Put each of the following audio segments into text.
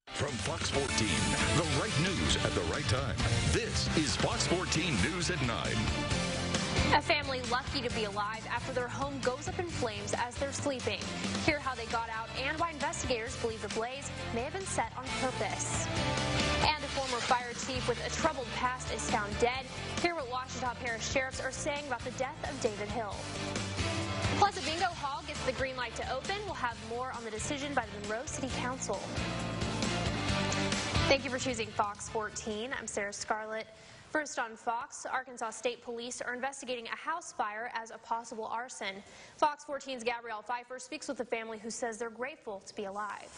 From Fox 14, the right news at the right time. This is Fox 14 News at 9. A family lucky to be alive after their home goes up in flames as they're sleeping. Hear how they got out and why investigators believe the blaze may have been set on purpose. And a former fire chief with a troubled past is found dead. Hear what Ouachita Parish sheriffs are saying about the death of David Hill. Plus, a bingo hall gets the green light to open. We'll have more on the decision by the Monroe City Council. Thank you for choosing Fox 14. I'm Sarah Scarlett. First on Fox, Arkansas State Police are investigating a house fire as a possible arson. Fox 14's Gabrielle Pfeiffer speaks with a family who says they're grateful to be alive.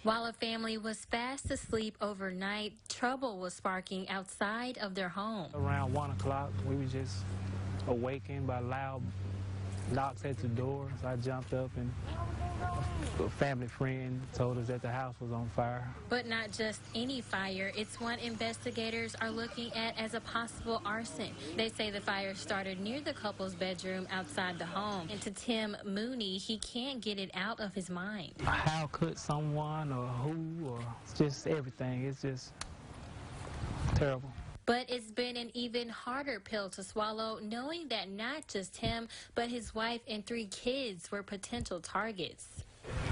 While a family was fast asleep overnight, trouble was sparking outside of their home. Around 1 o'clock, we were just awakened by loud knocks at the door. So I jumped up and a family friend told us that the house was on fire. But not just any fire. It's one investigators are looking at as a possible arson. They say the fire started near the couple's bedroom outside the home. And to Tim Mooney, he can't get it out of his mind. How could someone or who or just everything? It's just terrible. But it's been an even harder pill to swallow, knowing that not just him, but his wife and 3 kids were potential targets.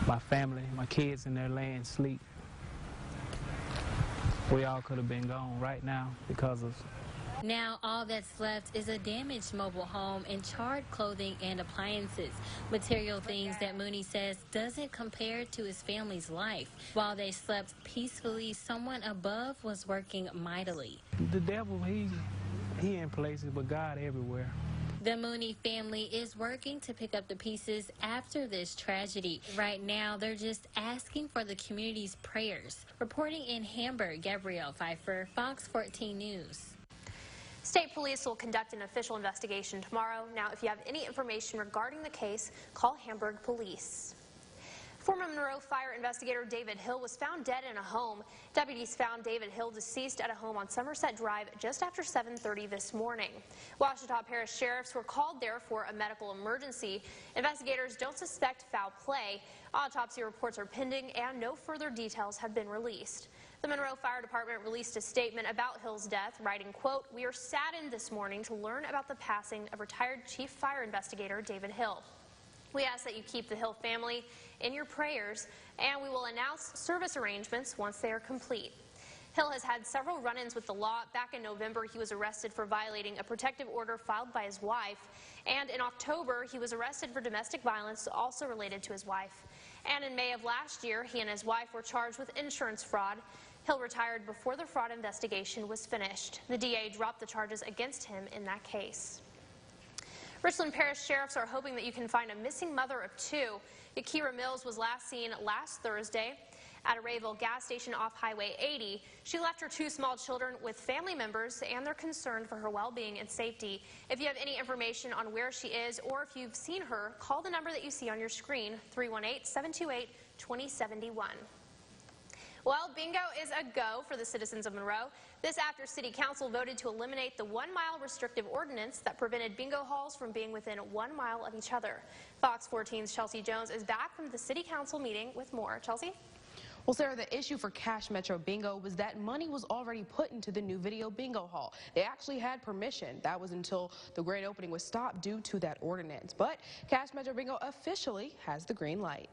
My family, my kids in there laying sleep. We all could have been gone right now because of... Now all that's left is a damaged mobile home and charred clothing and appliances. Material things that Mooney says doesn't compare to his family's life. While they slept peacefully, someone above was working mightily. The devil, he in places, but God everywhere. The Mooney family is working to pick up the pieces after this tragedy. Right now, they're just asking for the community's prayers. Reporting in Hamburg, Gabrielle Pfeiffer, Fox 14 News. State police will conduct an official investigation tomorrow. Now, if you have any information regarding the case, call Hamburg Police. Former Monroe fire investigator David Hill was found dead in a home. Deputies found David Hill deceased at a home on Somerset Drive just after 7:30 this morning. Ouachita Parish sheriffs were called there for a medical emergency. Investigators don't suspect foul play. Autopsy reports are pending and no further details have been released. The Monroe Fire Department released a statement about Hill's death, writing, quote, "We are saddened this morning to learn about the passing of retired Chief Fire Investigator David Hill. We ask that you keep the Hill family in your prayers, and we will announce service arrangements once they are complete." Hill has had several run-ins with the law. Back in November, he was arrested for violating a protective order filed by his wife. And in October, he was arrested for domestic violence also related to his wife. And in May of last year, he and his wife were charged with insurance fraud. Hill retired before the fraud investigation was finished. The DA dropped the charges against him in that case. Richland Parish sheriffs are hoping that you can find a missing mother of 2. Yakira Mills was last seen last Thursday at a Rayville gas station off Highway 80. She left her 2 small children with family members, and they're concerned for her well-being and safety. If you have any information on where she is or if you've seen her, call the number that you see on your screen, 318-728-2071. Well, bingo is a go for the citizens of Monroe. This after City Council voted to eliminate the 1-mile restrictive ordinance that prevented bingo halls from being within 1 mile of each other. Fox 14's Chelsea Jones is back from the City Council meeting with more. Chelsea? Well, Sarah, the issue for Cash Metro Bingo was that money was already put into the new video bingo hall. They actually had permission. That was until the grand opening was stopped due to that ordinance. But Cash Metro Bingo officially has the green light.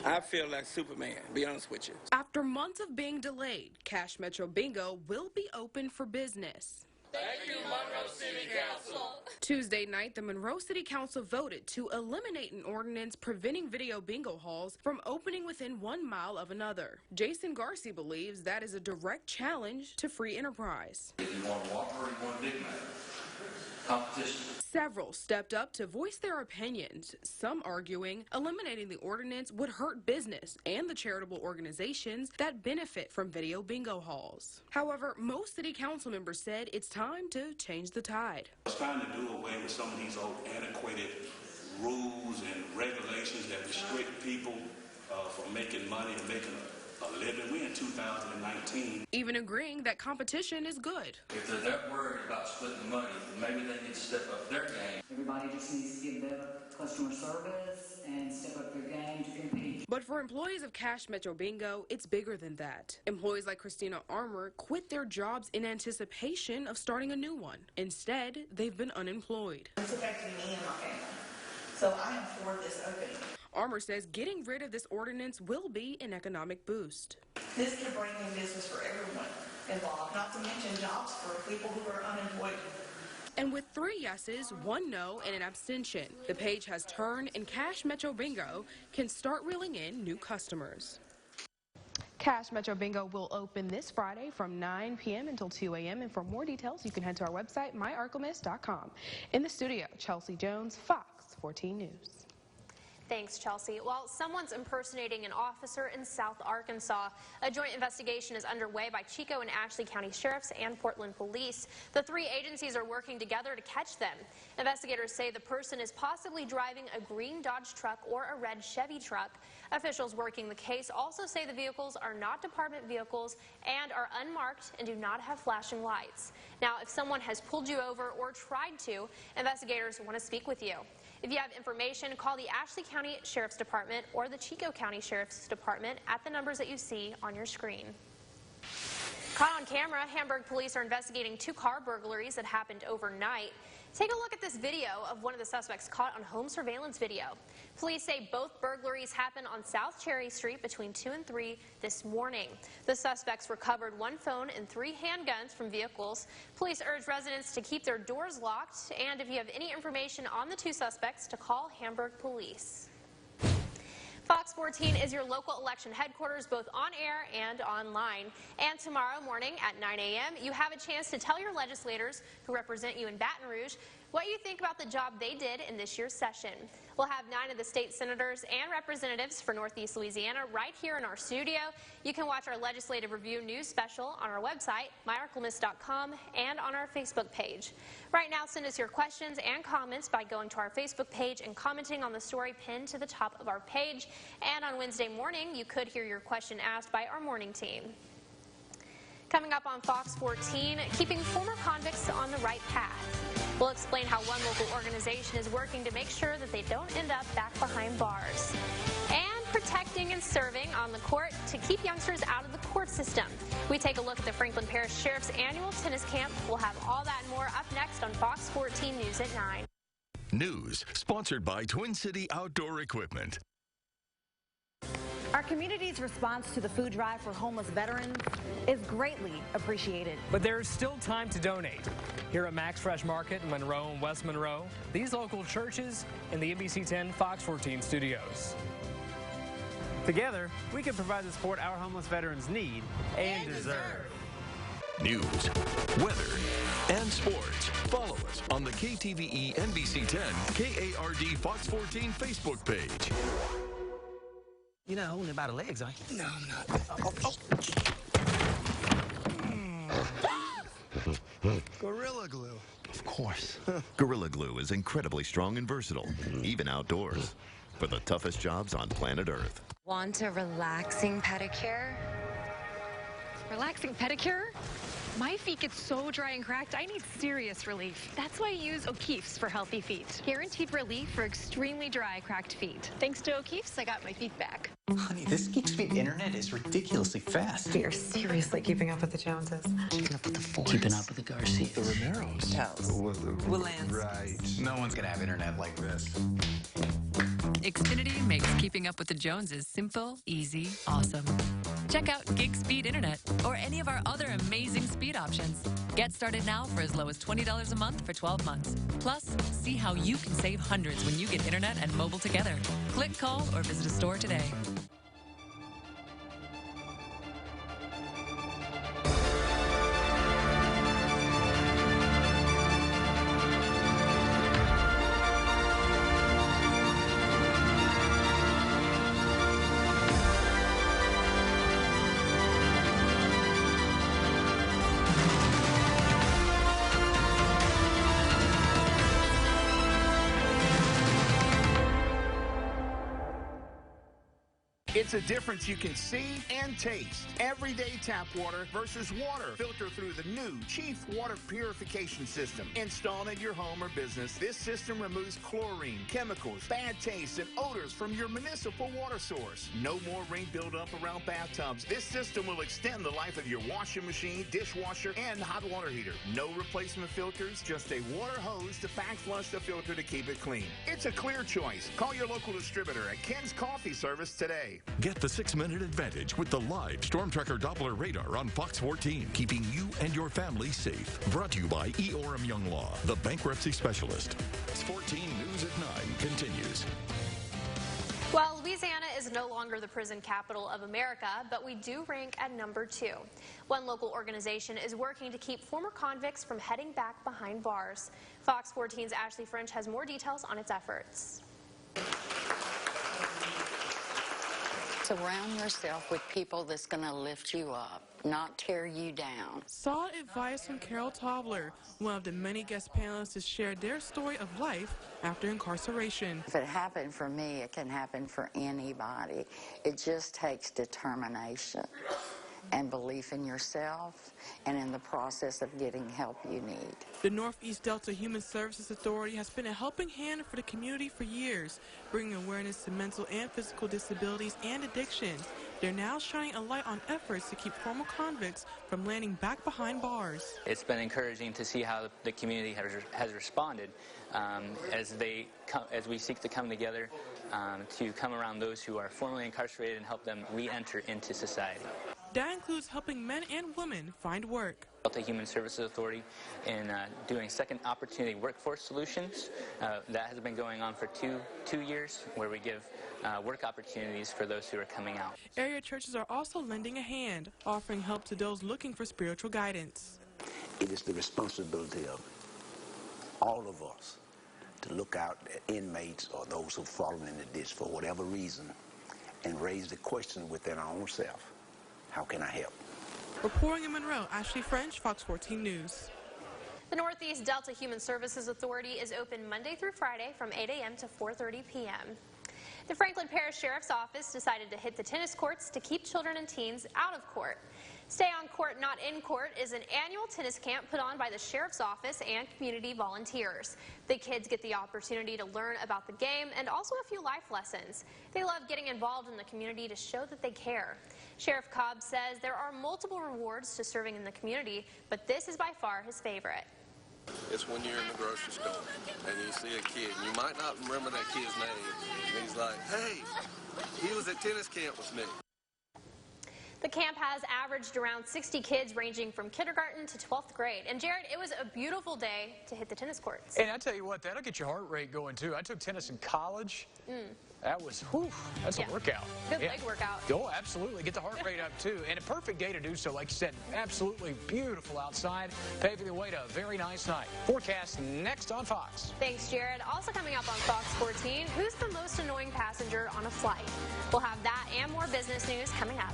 I feel like Superman, to be honest with you. After months of being delayed, Cash Metro Bingo will be open for business. Thank you, Monroe City Council. Tuesday night, the Monroe City Council voted to eliminate an ordinance preventing video bingo halls from opening within 1 mile of another. Jason Garcia believes that is a direct challenge to free enterprise. If you want water or you want Big Mac, competition. Several stepped up to voice their opinions, some arguing eliminating the ordinance would hurt business and the charitable organizations that benefit from video bingo halls. However, most city council members said it's time to change the tide. It's time to do away with some of these old antiquated rules and regulations that restrict people from making money and making a living. We're in 2019. Even agreeing that competition is good. If they're that worried about splitting the money, maybe they need to step up their game. Everybody just needs to give better customer service and step up their game to compete. But for employees of Cash Metro Bingo, it's bigger than that. Employees like Christina Armour quit their jobs in anticipation of starting a new one. Instead, they've been unemployed. It's affecting me and my family, so I am for this opening. Armour says getting rid of this ordinance will be an economic boost. This could bring in business for everyone involved, not to mention jobs for people who are unemployed. And with 3 yeses, 1 no, and an abstention, the page has turned and Cash Metro Bingo can start reeling in new customers. Cash Metro Bingo will open this Friday from 9 p.m. until 2 a.m. And for more details, you can head to our website, myarklamiss.com. In the studio, Chelsea Jones, Fox 14 News. Thanks, Chelsea. While someone's impersonating an officer in South Arkansas, a joint investigation is underway by Chico and Ashley County Sheriffs and Portland Police. The 3 agencies are working together to catch them. Investigators say the person is possibly driving a green Dodge truck or a red Chevy truck. Officials working the case also say the vehicles are not department vehicles and are unmarked and do not have flashing lights. Now, if someone has pulled you over or tried to, investigators want to speak with you. If you have information, call the Ashley County Sheriff's Department or the Chico County Sheriff's Department at the numbers that you see on your screen. Caught on camera, Hamburg police are investigating 2 car burglaries that happened overnight. Take a look at this video of one of the suspects caught on home surveillance video. Police say both burglaries happened on South Cherry Street between 2 and 3 this morning. The suspects recovered 1 phone and 3 handguns from vehicles. Police urge residents to keep their doors locked, and if you have any information on the 2 suspects, to call Hamburg Police. Fox 14 is your local election headquarters, both on air and online. And tomorrow morning at 9 a.m., you have a chance to tell your legislators who represent you in Baton Rouge what you think about the job they did in this year's session. We'll have 9 of the state senators and representatives for Northeast Louisiana right here in our studio. You can watch our Legislative Review news special on our website, myarklamiss.com, and on our Facebook page. Right now, send us your questions and comments by going to our Facebook page and commenting on the story pinned to the top of our page. And on Wednesday morning, you could hear your question asked by our morning team. Coming up on Fox 14, keeping former convicts on the right path. We'll explain how one local organization is working to make sure that they don't end up back behind bars. And protecting and serving on the court to keep youngsters out of the court system. We take a look at the Franklin Parish Sheriff's annual tennis camp. We'll have all that and more up next on Fox 14 News at 9. News sponsored by Twin City Outdoor Equipment. Our community's response to the food drive for homeless veterans is greatly appreciated. But there is still time to donate. Here at Max Fresh Market in Monroe and West Monroe, these local churches, and the NBC 10 Fox 14 studios. Together, we can provide the support our homeless veterans need and deserve. News, weather, and sports. Follow us on the KTVE NBC 10 KARD Fox 14 Facebook page. You're not holding it by the legs, are you? No, I'm not. Gorilla Glue. Of course. Gorilla Glue is incredibly strong and versatile, even outdoors, for the toughest jobs on planet Earth. Want a relaxing pedicure? Relaxing pedicure? My feet get so dry and cracked, I need serious relief. That's why I use O'Keeffe's for healthy feet. Guaranteed relief for extremely dry, cracked feet. Thanks to O'Keeffe's, I got my feet back. Honey, this Geek Speed internet is ridiculously fast. You're seriously keeping up with the Joneses. Keeping up with the Fords. Keeping up with the Garcias. The Romeros. Patels. Willans. Right. No one's gonna have internet like this. Xfinity makes keeping up with the Joneses simple, easy, awesome. Check out Gig Speed Internet or any of our other amazing speed options. Get started now for as low as $20 a month for 12 months. Plus, see how you can save hundreds when you get internet and mobile together. Click, call, or visit a store today. It's a difference you can see and taste. Everyday tap water versus water filtered through the new Chief Water Purification System. Installed at your home or business, this system removes chlorine, chemicals, bad taste, and odors from your municipal water source. No more ring buildup around bathtubs. This system will extend the life of your washing machine, dishwasher, and hot water heater. No replacement filters, just a water hose to back flush the filter to keep it clean. It's a clear choice. Call your local distributor at Ken's Coffee Service today. Get the 6-minute advantage with the live Storm Tracker Doppler radar on Fox 14, keeping you and your family safe. Brought to you by E. Orem Young Law, the bankruptcy specialist. 14 News at 9 continues. Well, Louisiana is no longer the prison capital of America, but we do rank at number 2. One local organization is working to keep former convicts from heading back behind bars. Fox 14's Ashley French has more details on its efforts. Surround yourself with people that's going to lift you up, not tear you down. Solid advice from Carol Tobler, one of the many guest panelists to share their story of life after incarceration. If it happened for me, it can happen for anybody. It just takes determination and belief in yourself and in the process of getting help you need. The Northeast Delta Human Services Authority has been a helping hand for the community for years, bringing awareness to mental and physical disabilities and addiction. They're now shining a light on efforts to keep former convicts from landing back behind bars. It's been encouraging to see how the community has responded as we seek to come together to come around those who are formerly incarcerated and help them re-enter into society. That includes helping men and women find work. Delta Human Services Authority in doing second opportunity workforce solutions. That has been going on for two years, where we give work opportunities for those who are coming out. Area churches are also lending a hand, offering help to those looking for spiritual guidance. It is the responsibility of all of us to look out at inmates or those who've fallen in the ditch for whatever reason and raise the question within our own self. How can I help? Reporting in Monroe, Ashley French, Fox 14 News. The Northeast Delta Human Services Authority is open Monday through Friday from 8 a.m. to 4:30 p.m. The Franklin Parish Sheriff's Office decided to hit the tennis courts to keep children and teens out of court. Stay on Court, Not in Court is an annual tennis camp put on by the Sheriff's Office and community volunteers. The kids get the opportunity to learn about the game and also a few life lessons. They love getting involved in the community to show that they care. Sheriff Cobb says there are multiple rewards to serving in the community, but this is by far his favorite. It's when you're in the grocery store and you see a kid. You might not remember that kid's name. And he's like, hey, he was at tennis camp with me. The camp has averaged around 60 kids ranging from kindergarten to 12th grade. And Jared, it was a beautiful day to hit the tennis courts. And I tell you what, that'll get your heart rate going too. I took tennis in college. That was, whew, that's a workout. Good leg workout. Oh, absolutely. Get the heart rate up too. And a perfect day to do so. Like you said, absolutely beautiful outside, paving the way to a very nice night. Forecast next on Fox. Thanks, Jared. Also coming up on Fox 14, who's the most annoying passenger on a flight? We'll have that and more business news coming up.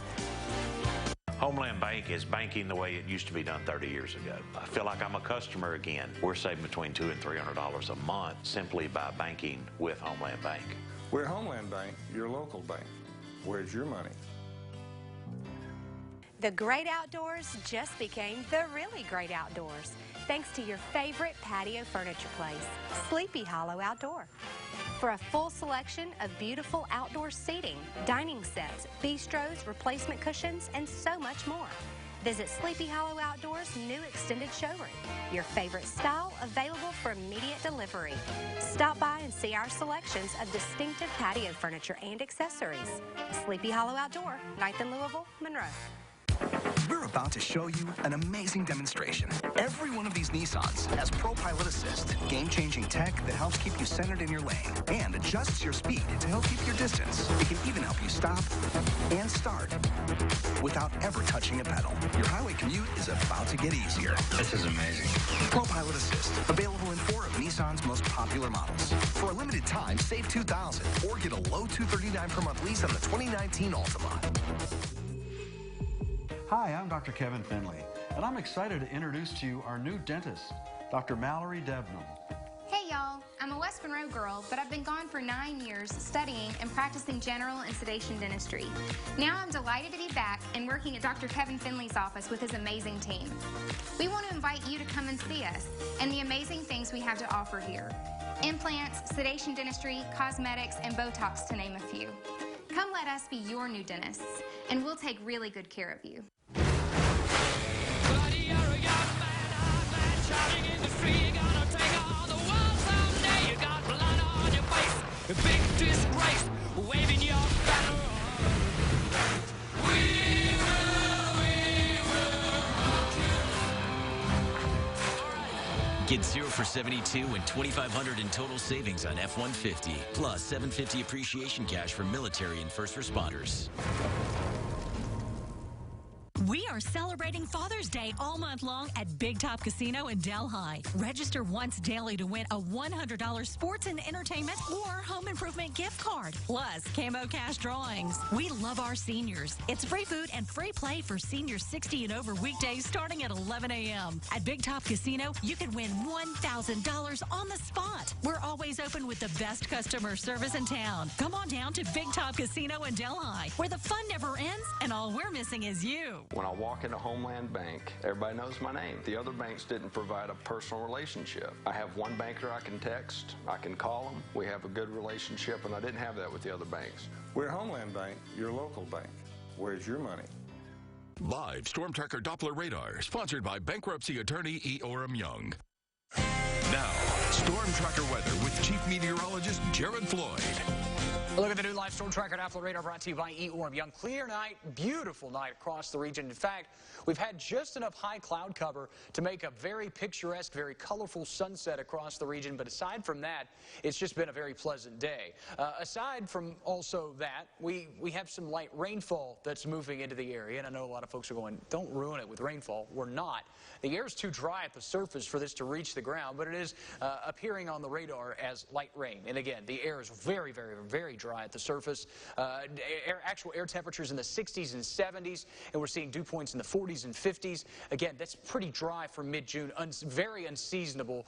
Homeland Bank is banking the way it used to be done 30 years ago. I feel like I'm a customer again. We're saving between $200 and $300 a month simply by banking with Homeland Bank. We're Homeland Bank, your local bank. Where's your money? The great outdoors just became the really great outdoors, thanks to your favorite patio furniture place, Sleepy Hollow Outdoor. For a full selection of beautiful outdoor seating, dining sets, bistros, replacement cushions, and so much more. Visit Sleepy Hollow Outdoors' new extended showroom. Your favorite style available for immediate delivery. Stop by and see our selections of distinctive patio furniture and accessories. Sleepy Hollow Outdoor, 9th and Louisville, Monroe. We're about to show you an amazing demonstration. Every one of these Nissans has ProPilot Assist, game-changing tech that helps keep you centered in your lane and adjusts your speed to help keep your distance. It can even help you stop and start without ever touching a pedal. Your highway commute is about to get easier. This is amazing. ProPilot Assist, available in 4 of Nissan's most popular models. For a limited time, save $2,000 or get a low $239 per month lease on the 2019 Altima. Hi, I'm Dr. Kevin Finley, and I'm excited to introduce to you our new dentist, Dr. Mallory Devnam. Hey y'all, I'm a West Monroe girl, but I've been gone for 9 years studying and practicing general and sedation dentistry. Now I'm delighted to be back and working at Dr. Kevin Finley's office with his amazing team. We want to invite you to come and see us and the amazing things we have to offer here. Implants, sedation dentistry, cosmetics, and Botox, to name a few. Come let us be your new dentists, and we'll take really good care of you. Get 0 for 72 and $2,500 in total savings on F-150, plus $750 appreciation cash for military and first responders. We are celebrating Father's Day all month long at Big Top Casino in Delhi. Register once daily to win a $100 sports and entertainment or home improvement gift card, plus Camo Cash drawings. We love our seniors. It's free food and free play for seniors 60 and over weekdays starting at 11 a.m. At Big Top Casino, you can win $1,000 on the spot. We're always open with the best customer service in town. Come on down to Big Top Casino in Delhi, where the fun never ends and all we're missing is you. When I walk into Homeland Bank, everybody knows my name. The other banks didn't provide a personal relationship. I have one banker I can text, I can call them, we have a good relationship, and I didn't have that with the other banks. We're Homeland Bank, your local bank. Where's your money? Live Storm Tracker Doppler radar, sponsored by bankruptcy attorney E. Orem Young. Now, Storm Tracker weather with Chief Meteorologist Jared Floyd. A look at the new live Storm Tracker Doppler radar brought to you by E. Orem Young. Clear night, beautiful night across the region. In fact, we've had just enough high cloud cover to make a very picturesque, very colorful sunset across the region. But aside from that, it's just been a very pleasant day. Aside from also that, we have some light rainfall that's moving into the area. And I know a lot of folks are going, don't ruin it with rainfall. We're not. The air is too dry at the surface for this to reach the ground, but it is appearing on the radar as light rain. And again, the air is very, very, very dry at the surface. Actual air temperatures in the 60s and 70s, and we're seeing dew points in the 40s and 50s. Again, that's pretty dry for mid-June, very unseasonable.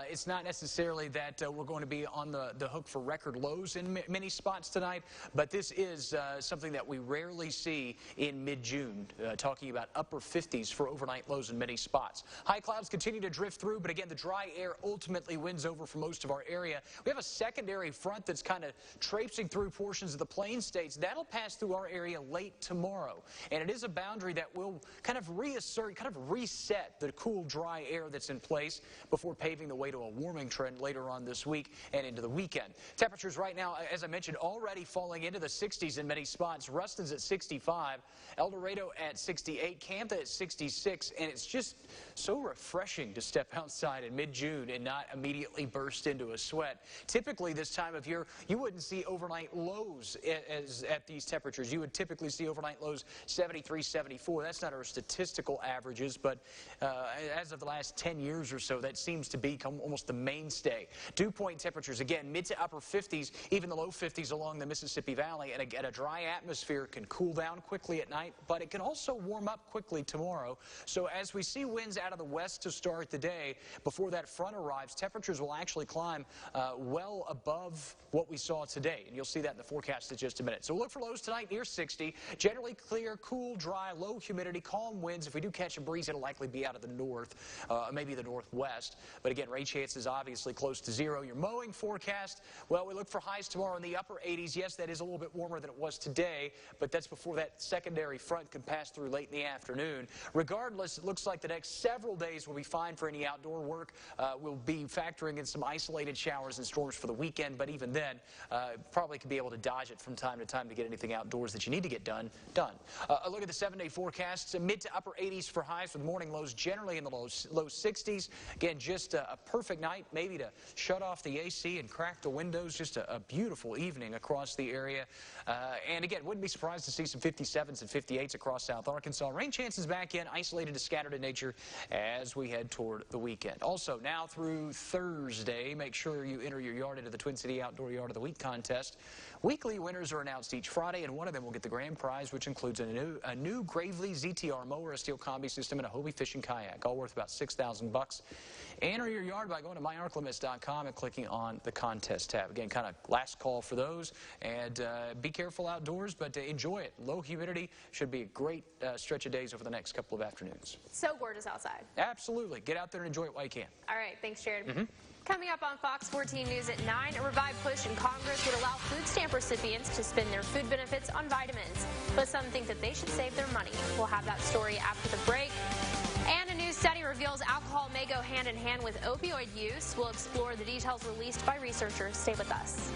It's not necessarily that we're going to be on the hook for record lows in many spots tonight, but this is something that we rarely see in mid-June, talking about upper 50s for overnight lows in many spots. High clouds continue to drift through, but again, the dry air ultimately wins over for most of our area. We have a secondary front that's kind of traipsing through portions of the Plain States. That'll pass through our area late tomorrow, and it is a boundary that will kind of reset the cool, dry air that's in place before paving the way to a warming trend later on this week and into the weekend. Temperatures right now, as I mentioned, already falling into the 60s in many spots. Ruston's at 65, El Dorado at 68, Camden at 66, and it's just so refreshing to step outside in mid-June and not immediately burst into a sweat. Typically this time of year, you wouldn't see overnight lows at these temperatures. You would typically see overnight lows 73, 74. That's not our statistical averages, but as of the last 10 years or so, that seems to become almost the mainstay. Dew point temperatures, again, mid to upper 50s, even the low 50s along the Mississippi Valley, and again, a dry atmosphere can cool down quickly at night, but it can also warm up quickly tomorrow. So as we see winds out of the west to start the day, before that front arrives, temperatures will actually climb well above what we saw today, and you'll see that in the forecast in just a minute. So we'll look for lows tonight near 60. Generally clear, cool, dry, low humidity, calm winds. If we do catch a breeze, it'll likely be out of the north, maybe the northwest. But again, rain chances obviously close to zero. Your mowing forecast, well, we look for highs tomorrow in the upper 80s. Yes, that is a little bit warmer than it was today, but that's before that secondary front can pass through late in the afternoon. Regardless, it looks like the next several days will be fine for any outdoor work. We'll be factoring in some isolated showers and storms for the weekend, but even then, probably could be able to dodge it from time to time to get anything outdoors that you need to get done. A look at the 7-day forecast. Mid to upper 80s for highs with morning lows generally in the low 60s. Again, just a perfect night maybe to shut off the AC and crack the windows. Just a beautiful evening across the area. And again, wouldn't be surprised to see some 57s and 58s across South Arkansas. Rain chances back in, isolated to scattered in nature as we head toward the weekend. Also, now through Thursday, make sure you enter your yard into the Twin City Outdoor Yard of the Week contest. West. Weekly winners are announced each Friday, and one of them will get the grand prize, which includes a new Gravely ZTR mower, a steel combi system, and a Hobie fishing kayak, all worth about $6,000. Enter your yard by going to myarclimits.com and clicking on the contest tab. Again, kind of last call for those, and be careful outdoors, but enjoy it. Low humidity should be a great stretch of days over the next couple of afternoons. So gorgeous outside. Absolutely. Get out there and enjoy it while you can. All right. Thanks, Jared. Coming up on Fox 14 News at 9, a revived push in Congress would allow food stamp recipients to spend their food benefits on vitamins, but some think that they should save their money. We'll have that story after the break. And a new study reveals alcohol may go hand in hand with opioid use. We'll explore the details released by researchers. Stay with us.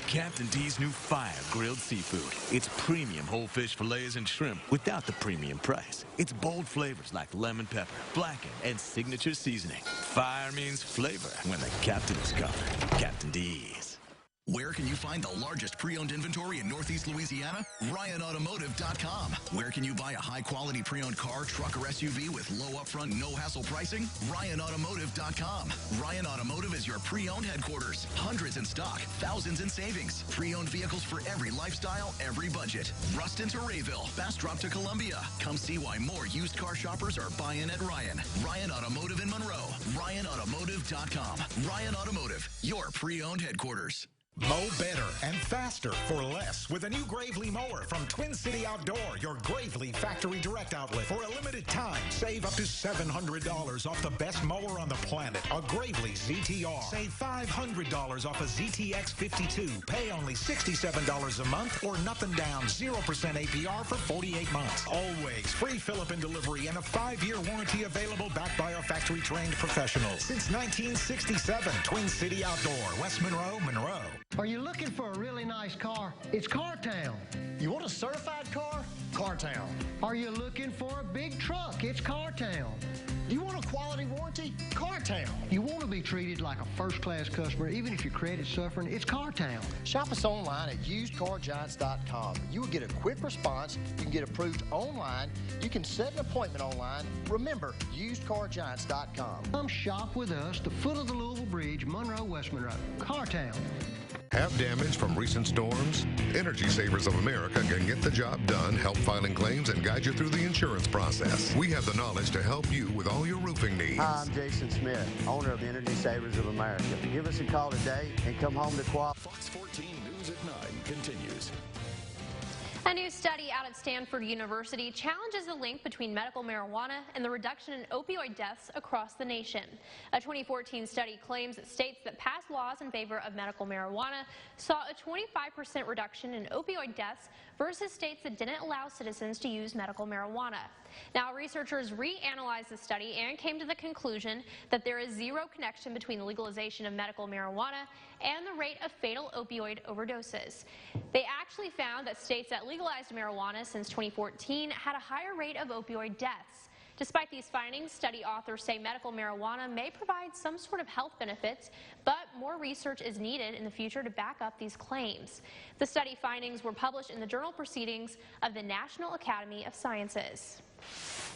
Captain D's new Fire grilled seafood. It's premium whole fish fillets and shrimp without the premium price. It's bold flavors like lemon pepper, blackened, and signature seasoning. Fire means flavor when the captain is covered. Captain D's. Where can you find the largest pre-owned inventory in Northeast Louisiana? RyanAutomotive.com. Where can you buy a high-quality pre-owned car, truck, or SUV with low upfront, no-hassle pricing? RyanAutomotive.com. Ryan Automotive is your pre-owned headquarters. Hundreds in stock, thousands in savings. Pre-owned vehicles for every lifestyle, every budget. Ruston to Rayville, fast drop to Columbia. Come see why more used car shoppers are buying at Ryan. Ryan Automotive in Monroe. RyanAutomotive.com. Ryan Automotive, your pre-owned headquarters. Mow better and faster for less with a new Gravely mower from Twin City Outdoor, your Gravely factory direct outlet. For a limited time, save up to $700 off the best mower on the planet, a Gravely ZTR. Save $500 off a ZTX 52. Pay only $67 a month or nothing down, 0% APR for 48 months. Always free fill-up and delivery and a 5-year warranty available backed by our factory-trained professionals. Since 1967, Twin City Outdoor, West Monroe, Monroe. Are you looking for a really nice car? It's CarTown. You want a certified car? CarTown. Are you looking for a big truck? It's CarTown. Do you want a quality warranty? CarTown. You want to be treated like a first-class customer, even if your credit's suffering? It's CarTown. Shop us online at usedcargiants.com. You will get a quick response. You can get approved online. You can set an appointment online. Remember, usedcargiants.com. Come shop with us, the foot of the Louisville Bridge, Monroe, West Monroe. CarTown. Have damage from recent storms? Energy Savers of America can get the job done, help filing claims, and guide you through the insurance process. We have the knowledge to help you with all your roofing needs. Hi, I'm Jason Smith, owner of the Energy Savers of America. Give us a call today and come home to quality. Fox 14 News at 9 continues. A new study out at Stanford University challenges the link between medical marijuana and the reduction in opioid deaths across the nation. A 2014 study claims that states that passed laws in favor of medical marijuana saw a 25% reduction in opioid deaths versus states that didn't allow citizens to use medical marijuana. Now, researchers reanalyzed the study and came to the conclusion that there is zero connection between the legalization of medical marijuana and the rate of fatal opioid overdoses. They actually found that states that legalized marijuana since 2014 had a higher rate of opioid deaths. Despite these findings, study authors say medical marijuana may provide some sort of health benefits, but more research is needed in the future to back up these claims. The study findings were published in the journal Proceedings of the National Academy of Sciences.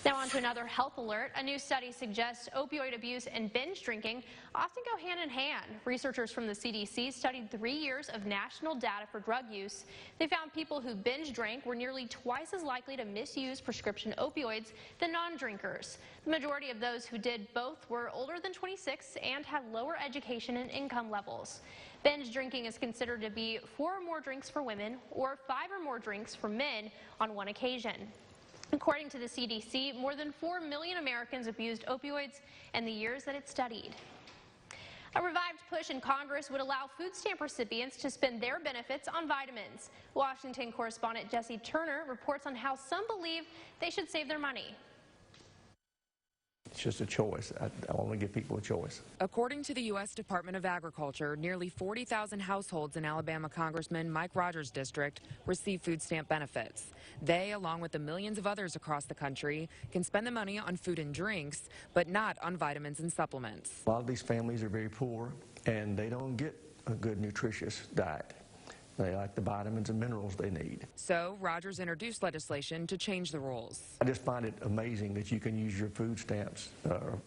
Now on to another health alert. A new study suggests opioid abuse and binge drinking often go hand in hand. Researchers from the CDC studied 3 years of national data for drug use. They found people who binge drank were nearly twice as likely to misuse prescription opioids than non-drinkers. The majority of those who did both were older than 26 and had lower education and income levels. Binge drinking is considered to be 4 or more drinks for women or 5 or more drinks for men on one occasion. According to the CDC, more than 4 million Americans abused opioids in the years that it studied. A revived push in Congress would allow food stamp recipients to spend their benefits on vitamins. Washington correspondent Jesse Turner reports on how some believe they should save their money. It's just a choice. I want to give people a choice. According to the U.S. Department of Agriculture, nearly 40,000 households in Alabama Congressman Mike Rogers' district receive food stamp benefits. They, along with the millions of others across the country, can spend the money on food and drinks, but not on vitamins and supplements. A lot of these families are very poor, and they don't get a good, nutritious diet. They lack the vitamins and minerals they need. So Rogers introduced legislation to change the rules. I just find it amazing that you can use your food stamps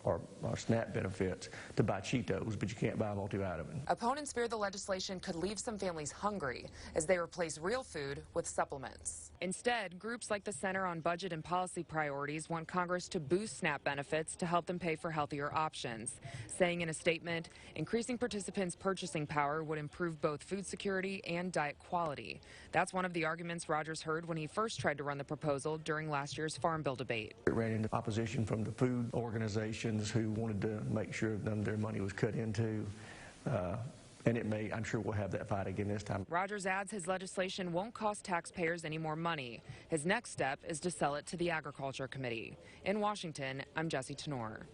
or SNAP benefits to buy Cheetos, but you can't buy a multivitamin. Opponents fear the legislation could leave some families hungry as they replace real food with supplements. Instead, groups like the Center on Budget and Policy Priorities want Congress to boost SNAP benefits to help them pay for healthier options, saying in a statement, increasing participants' purchasing power would improve both food security and diet quality. That's one of the arguments Rogers heard when he first tried to run the proposal during last year's Farm Bill debate. It ran into opposition from the food organizations who wanted to make sure none of their money was cut into. And I'm sure we'll have that fight again this time. Rogers adds his legislation won't cost taxpayers any more money. His next step is to sell it to the Agriculture Committee. In Washington, I'm Jesse Tenor.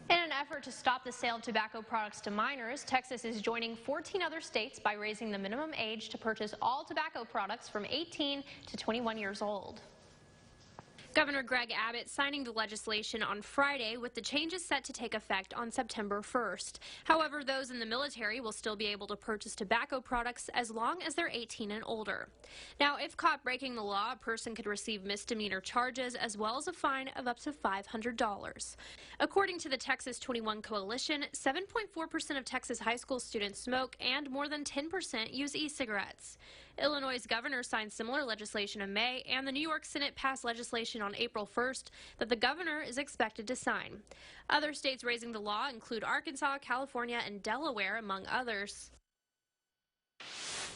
In an effort to stop the sale of tobacco products to minors, Texas is joining 14 other states by raising the minimum age to purchase all tobacco products from 18 to 21 years old. Governor Greg Abbott signing the legislation on Friday, with the changes set to take effect on September 1st. However, those in the military will still be able to purchase tobacco products as long as they're 18 and older. Now, if caught breaking the law, a person could receive misdemeanor charges as well as a fine of up to $500. According to the Texas 21 Coalition, 7.4% of Texas high school students smoke and more than 10% use e-cigarettes. Illinois' governor signed similar legislation in May, and the New York Senate passed legislation on April 1st that the governor is expected to sign. Other states raising the law include Arkansas, California, and Delaware, among others.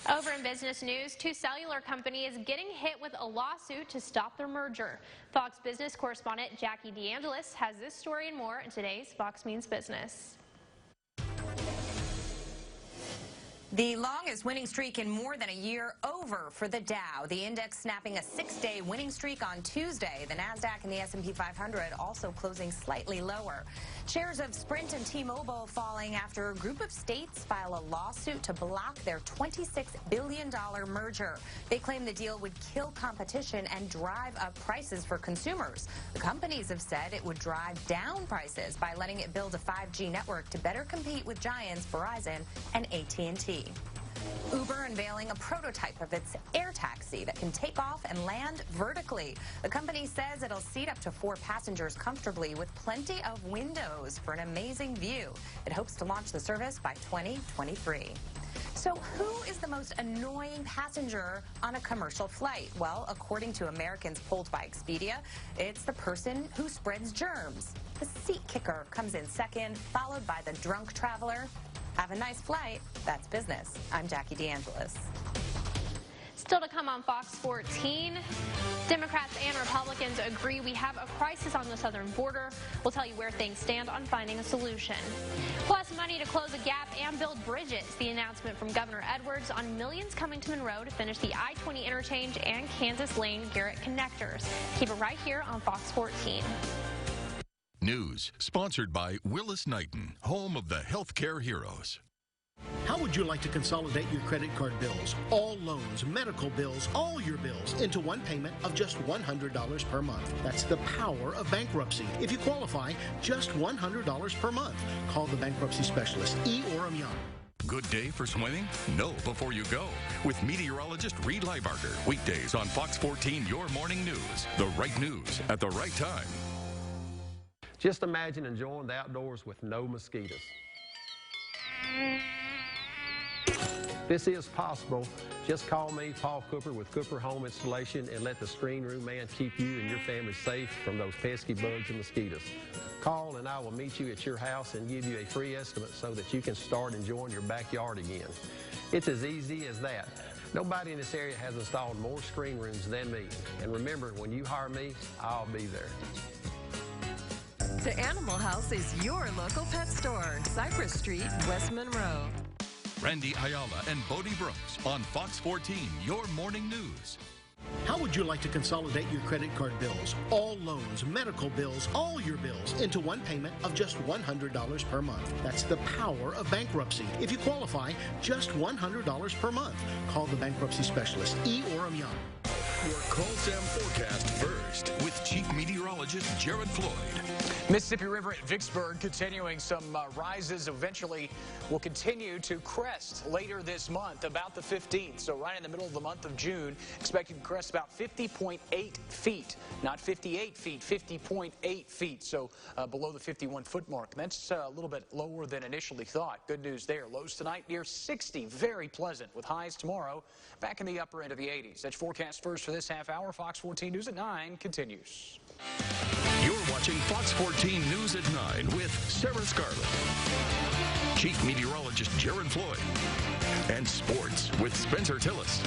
Over in business news, two cellular companies getting hit with a lawsuit to stop their merger. Fox Business correspondent Jackie DeAngelis has this story and more in today's Fox Means Business. The longest winning streak in more than a year over for the Dow. The index snapping a 6-day winning streak on Tuesday. The NASDAQ and the S&P 500 also closing slightly lower. Shares of Sprint and T-Mobile falling after a group of states file a lawsuit to block their $26 billion merger. They claim the deal would kill competition and drive up prices for consumers. The companies have said it would drive down prices by letting it build a 5G network to better compete with giants Verizon and AT&T. Uber unveiling a prototype of its air taxi that can take off and land vertically. The company says it'll seat up to 4 passengers comfortably with plenty of windows for an amazing view. It hopes to launch the service by 2023. So who is the most annoying passenger on a commercial flight? Well, according to Americans polled by Expedia, it's the person who spreads germs. The seat kicker comes in second, followed by the drunk traveler. Have a nice flight. That's business. I'm Jackie DeAngelis. Still to come on Fox 14, Democrats and Republicans agree we have a crisis on the southern border. We'll tell you where things stand on finding a solution. Plus, money to close a gap and build bridges. The announcement from Governor Edwards on millions coming to Monroe to finish the I-20 interchange and Kansas Lane-Garrett connectors. Keep it right here on Fox 14. News sponsored by Willis Knighton, home of the healthcare heroes. How would you like to consolidate your credit card bills, all loans, medical bills, all your bills into one payment of just $100 per month? That's the power of bankruptcy. If you qualify, just $100 per month. Call the bankruptcy specialist, E. Orem Young. Good day for swimming? Know before you go with meteorologist Reed Leibarger. Weekdays on Fox 14, your morning news. The right news at the right time. Just imagine enjoying the outdoors with no mosquitoes. This is possible. Just call me, Paul Cooper, with Cooper Home Installation, and let the screen room man keep you and your family safe from those pesky bugs and mosquitoes. Call and I will meet you at your house and give you a free estimate so that you can start enjoying your backyard again. It's as easy as that. Nobody in this area has installed more screen rooms than me. And remember, when you hire me, I'll be there. The Animal House is your local pet store. Cypress Street, West Monroe. Randy Ayala and Bodie Brooks on Fox 14, your morning news. How would you like to consolidate your credit card bills, all loans, medical bills, all your bills into one payment of just $100 per month? That's the power of bankruptcy. If you qualify, just $100 per month. Call the bankruptcy specialist, E. Orem Young. your Call Sam forecast first with Chief Meteorologist Jared Floyd. Mississippi River at Vicksburg continuing some rises. Eventually will continue to crest later this month, about the 15th. So right in the middle of the month of June, expected to crest about 50.8 feet. Not 58 feet, 50.8 feet. So below the 51-foot mark. And that's a little bit lower than initially thought. Good news there. Lows tonight near 60. Very pleasant with highs tomorrow back in the upper end of the 80s. That's forecast first for this half hour. Fox 14 News at 9 continues. You're watching Fox 14 News at 9 with Sarah Scarlett, Chief Meteorologist Jared Floyd, and Sports with Spencer Tillis.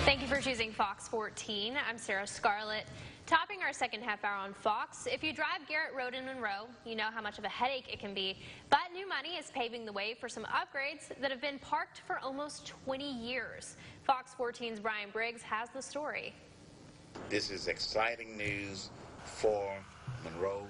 Thank you for choosing Fox 14. I'm Sarah Scarlett. Topping our second half hour on Fox, if you drive Garrett Road in Monroe, you know how much of a headache it can be. But new money is paving the way for some upgrades that have been parked for almost 20 years. Fox 14's Brian Briggs has the story. This is exciting news for Monroe,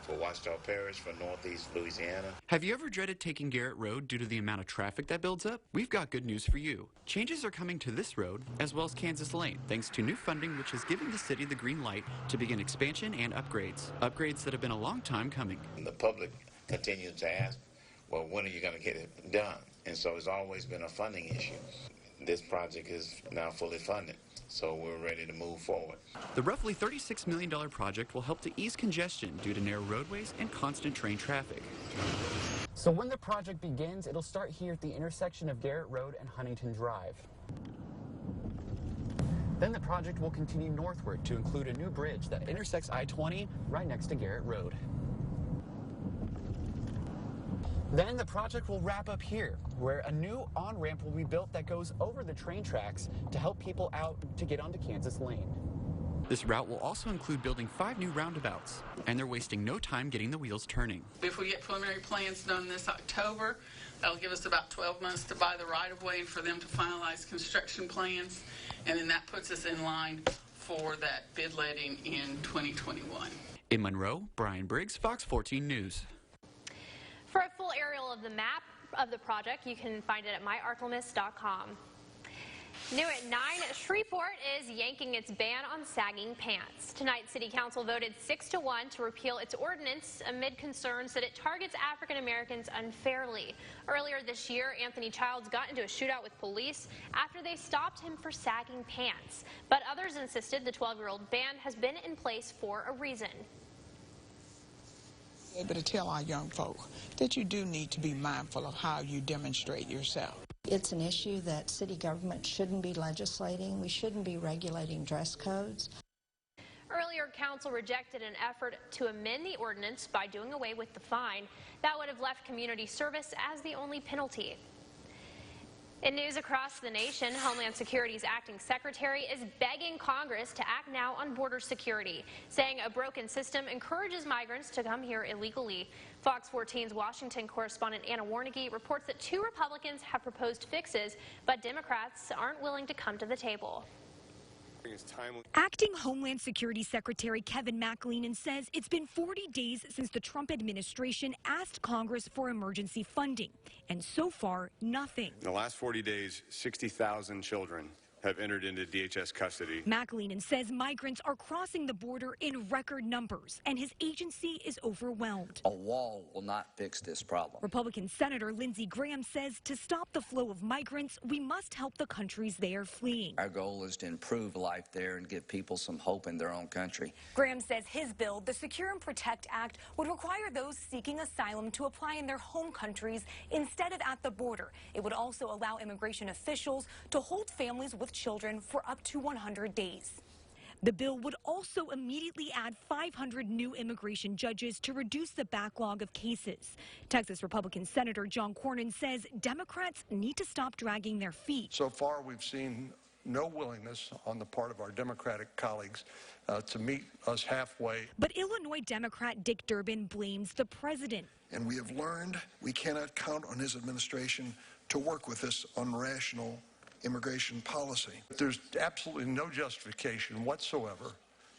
for Ouachita Parish, for Northeast Louisiana. Have you ever dreaded taking Garrett Road due to the amount of traffic that builds up? We've got good news for you. Changes are coming to this road as well as Kansas Lane, thanks to new funding which is giving the city the green light to begin expansion and upgrades. Upgrades that have been a long time coming. The public continues to ask, well, when are you going to get it done? And so it's always been a funding issue. This project is now fully funded, so we're ready to move forward. The roughly $36 million project will help to ease congestion due to narrow roadways and constant train traffic. So when the project begins, it'll start here at the intersection of Garrett Road and Huntington Drive. Then the project will continue northward to include a new bridge that intersects I-20 right next to Garrett Road. Then the project will wrap up here, where a new on-ramp will be built that goes over the train tracks to help people out to get onto Kansas Lane. This route will also include building 5 new roundabouts, and they're wasting no time getting the wheels turning. If we get preliminary plans done this October, that'll give us about 12 months to buy the right-of-way and for them to finalize construction plans, and then that puts us in line for that bid letting in 2021. In Monroe, Brian Briggs, Fox 14 News. For a full aerial of the map of the project, you can find it at myarklamiss.com. New at 9, Shreveport is yanking its ban on sagging pants. Tonight, City Council voted 6-1 to repeal its ordinance amid concerns that it targets African Americans unfairly. Earlier this year, Anthony Childs got into a shootout with police after they stopped him for sagging pants. But others insisted the 12-year-old ban has been in place for a reason. Able to tell our young folk that you do need to be mindful of how you demonstrate yourself. It's an issue that city government shouldn't be legislating. We shouldn't be regulating dress codes. Earlier, council rejected an effort to amend the ordinance by doing away with the fine. That would have left community service as the only penalty. In news across the nation, Homeland Security's acting secretary is begging Congress to act now on border security, saying a broken system encourages migrants to come here illegally. Fox 14's Washington correspondent Anna Warneke reports that 2 Republicans have proposed fixes, but Democrats aren't willing to come to the table. Acting Homeland Security Secretary Kevin McAleenan says it's been 40 days since the Trump administration asked Congress for emergency funding, and so far, nothing. In the last 40 days, 60,000 children have entered into DHS custody. McAleenan says migrants are crossing the border in record numbers, and his agency is overwhelmed. A wall will not fix this problem. Republican Senator Lindsey Graham says to stop the flow of migrants, we must help the countries they are fleeing. Our goal is to improve life there and give people some hope in their own country. Graham says his bill, the Secure and Protect Act, would require those seeking asylum to apply in their home countries instead of at the border. It would also allow immigration officials to hold families with children for up to 100 days. The bill would also immediately add 500 new immigration judges to reduce the backlog of cases. Texas Republican Senator John Cornyn says Democrats need to stop dragging their feet. So far, we've seen no willingness on the part of our Democratic colleagues to meet us halfway. But Illinois Democrat Dick Durbin blames the president. And we have learned we cannot count on his administration to work with this unrational immigration policy. There's absolutely no justification whatsoever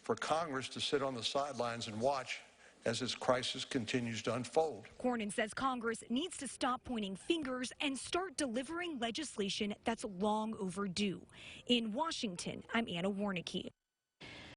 for Congress to sit on the sidelines and watch as this crisis continues to unfold. Cornyn says Congress needs to stop pointing fingers and start delivering legislation that's long overdue. In Washington, I'm Anna Warnicki.